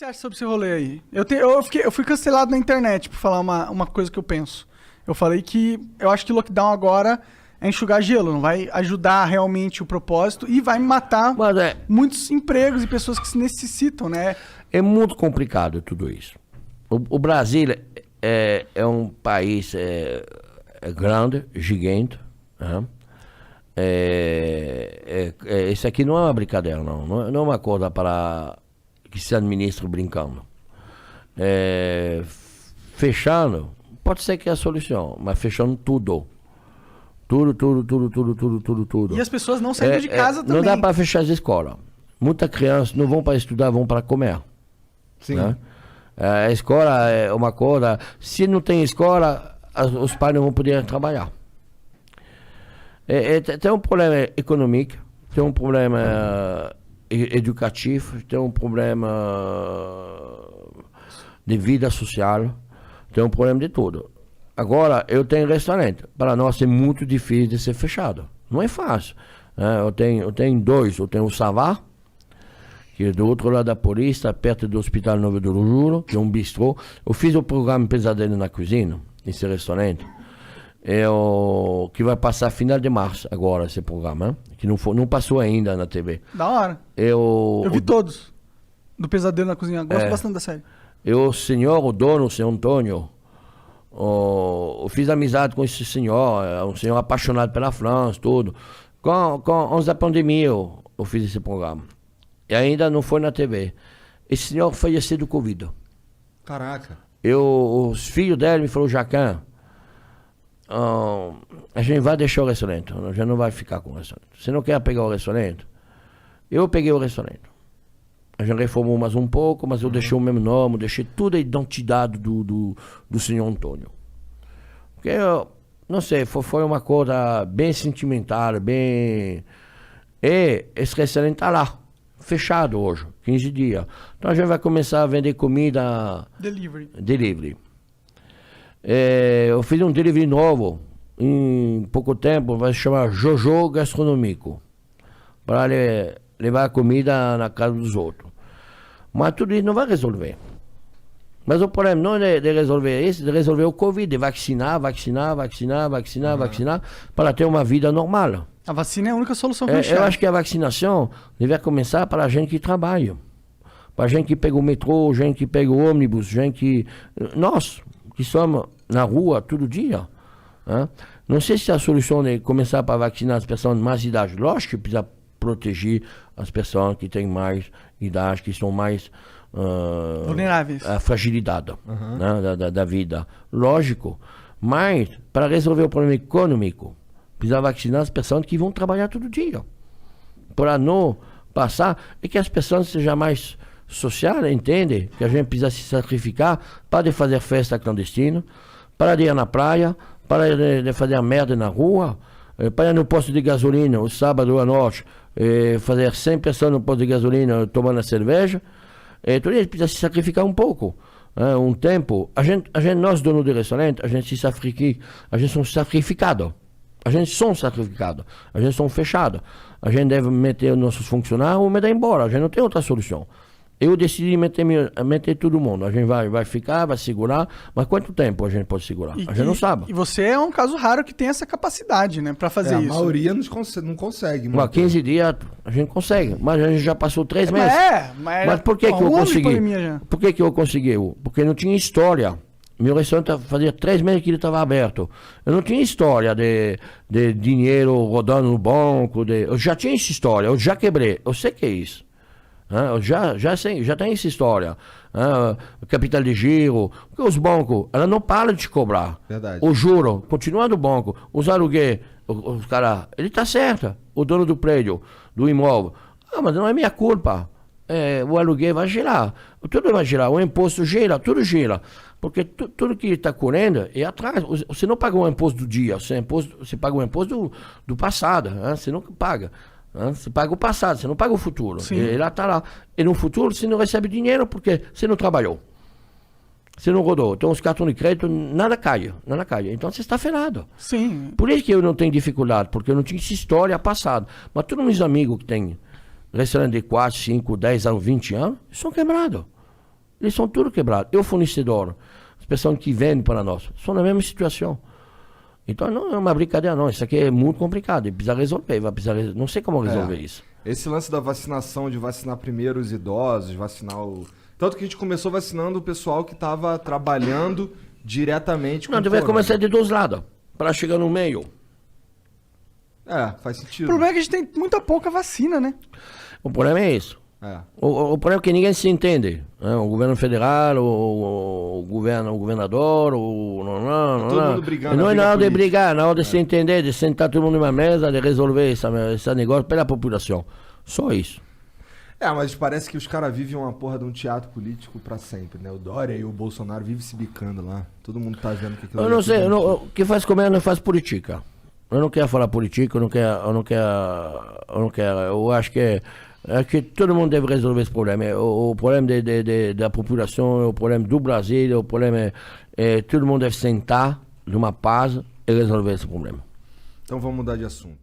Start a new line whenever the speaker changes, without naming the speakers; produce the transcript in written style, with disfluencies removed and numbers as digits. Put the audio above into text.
você acha sobre esse rolê aí? Eu fui cancelado na internet por falar uma coisa que eu penso. Eu falei que eu acho que lockdown agora é enxugar gelo, não vai ajudar realmente o propósito e vai matar muitos empregos e pessoas que se necessitam, né?
É muito complicado tudo isso. O Brasil é um país grande, gigante. Né? Isso aqui não é uma brincadeira, não é uma coisa para que se administra brincando. Fechando, pode ser que é a solução, mas fechando tudo. Tudo.
E as pessoas não saem de casa também.
Não dá para fechar as escolas. Muitas crianças não vão para estudar, vão para comer.
Sim.
Né? A escola é uma coisa. Se não tem escola, os pais não vão poder trabalhar. Tem um problema econômico, tem um problema educativo, tem um problema de vida social, tem um problema de tudo. Agora, eu tenho restaurante. Para nós é muito difícil de ser fechado. Não é fácil. Eu tenho dois. Eu tenho o Savá, que é do outro lado da Paulista, perto do Hospital Novo do Juro, que é um bistrô. Eu fiz o programa Pesadelo na Cozinha, nesse restaurante, que vai passar final de março agora, esse programa, hein? Que não passou ainda na TV.
Da hora. Eu vi todos, do Pesadelo na Cozinha. Gosto bastante da série.
O dono, o senhor Antônio, eu fiz amizade com esse senhor, um senhor apaixonado pela França, tudo. Antes da pandemia eu fiz esse programa. E ainda não foi na TV. Esse senhor faleceu do Covid.
Caraca.
Os filhos dele me falaram, Jacan, a gente vai deixar o restaurante, a gente não vai ficar com o restaurante. Você não quer pegar o restaurante? Eu peguei o restaurante. A gente reformou mais um pouco, mas eu deixei o mesmo nome, deixei toda a identidade do senhor Antônio. Porque, não sei, foi uma coisa bem sentimental, bem... E esse restaurante está lá, fechado hoje, 15 dias. Então a gente vai começar a vender comida... Delivery. Eu fiz um delivery novo, em pouco tempo, vai se chamar Jojo Gastronômico, para levar a comida na casa dos outros. Mas tudo isso não vai resolver. Mas o problema não é de resolver isso, de resolver o Covid, de vacinar, para ter uma vida normal.
A vacina é a única solução que
eu acho que a vacinação deve começar para a gente que trabalha. Para a gente que pega o metrô, gente que pega o ônibus, gente que... Nós, que somos na rua todo dia. Né? Não sei se a solução é começar para vacinar as pessoas de mais idade. Lógico que precisa proteger as pessoas que têm mais idade, que são mais
vulneráveis,
a fragilidade né, da vida. Lógico, mas para resolver o problema econômico, precisa vacinar as pessoas que vão trabalhar todo dia. Para não passar, e que as pessoas sejam mais sociais, entendem que a gente precisa se sacrificar para de fazer festa clandestina, para de ir na praia, para de fazer a merda na rua, para ir no posto de gasolina, o sábado à noite, fazer 100 pessoas no posto de gasolina tomando a cerveja. Então a gente precisa se sacrificar um pouco, um tempo. Nós, donos de restaurante, a gente somos sacrificados. A gente somos sacrificados, a gente somos fechados. A gente deve meter os nossos funcionários ou mandar embora, a gente não tem outra solução. Eu decidi meter todo mundo. A gente vai ficar, vai segurar, mas quanto tempo a gente pode segurar? A gente não sabe.
E você é um caso raro que tem essa capacidade, né, para fazer isso.
A maioria não consegue.
Mas 15 dias a gente consegue, mas a gente já passou 3 meses. Mas por que eu consegui? Por que eu consegui? Porque não tinha história. Meu restaurante fazia 3 meses que ele estava aberto. Eu não tinha história de dinheiro rodando no banco. Eu já tinha essa história, eu já quebrei. Eu sei que é isso. Eu já tenho essa história. Capital de giro. Porque os bancos, ela não para de te cobrar.
Verdade.
O juro, continua no banco. Os aluguéis, os caras, ele está certo. O dono do prédio, do imóvel. Mas não é minha culpa. O aluguel vai girar. Tudo vai girar. O imposto gira, tudo gira. Porque tudo que está correndo é atrás. Você não paga o imposto do dia, você paga o imposto do passado. Você nunca paga. Você paga o passado, você não paga o futuro. Ele está lá. E no futuro você não recebe dinheiro porque você não trabalhou. Você não rodou. Então os cartões de crédito, nada cai. Então você está ferrado.
Sim.
Por isso que eu não tenho dificuldade, porque eu não tinha essa história passada. Mas todos meus amigos que têm restaurante de 4, 5, 10 anos, 20 anos, são quebrados. Eles são tudo quebrados. E o fornecedor, as pessoas que vendem para nós, são na mesma situação. Então não é uma brincadeira, não. Isso aqui é muito complicado. E precisa resolver. Não sei como resolver isso.
Esse lance da vacinação, de vacinar primeiro os idosos, vacinar o... Tanto que a gente começou vacinando o pessoal que estava trabalhando diretamente com
Não,
o
deve
corona.
começar de dois lados, para chegar no meio.
Faz
O
sentido.
problema é que a gente tem muita pouca vacina, né?
O problema é isso. O problema é que ninguém se entende. Né? O governo federal, o governador,
Todo mundo brigando.
Não é
briga
nada de
política.
brigar, não é de se entender, de sentar todo mundo numa mesa, de resolver esse negócio pela população. Só isso.
Mas parece que os caras vivem uma porra de um teatro político pra sempre, né? O Dória e o Bolsonaro vivem se bicando lá. Todo mundo tá vendo que aquilo
Eu
ali
não
é
sei,
tudo mentira.
o que faz comer não faz política. Eu não quero falar política, eu acho que todo mundo deve resolver esse problema. O problema da população, o problema do Brasil, o problema todo mundo deve sentar numa paz e resolver esse problema.
Então vamos mudar de assunto.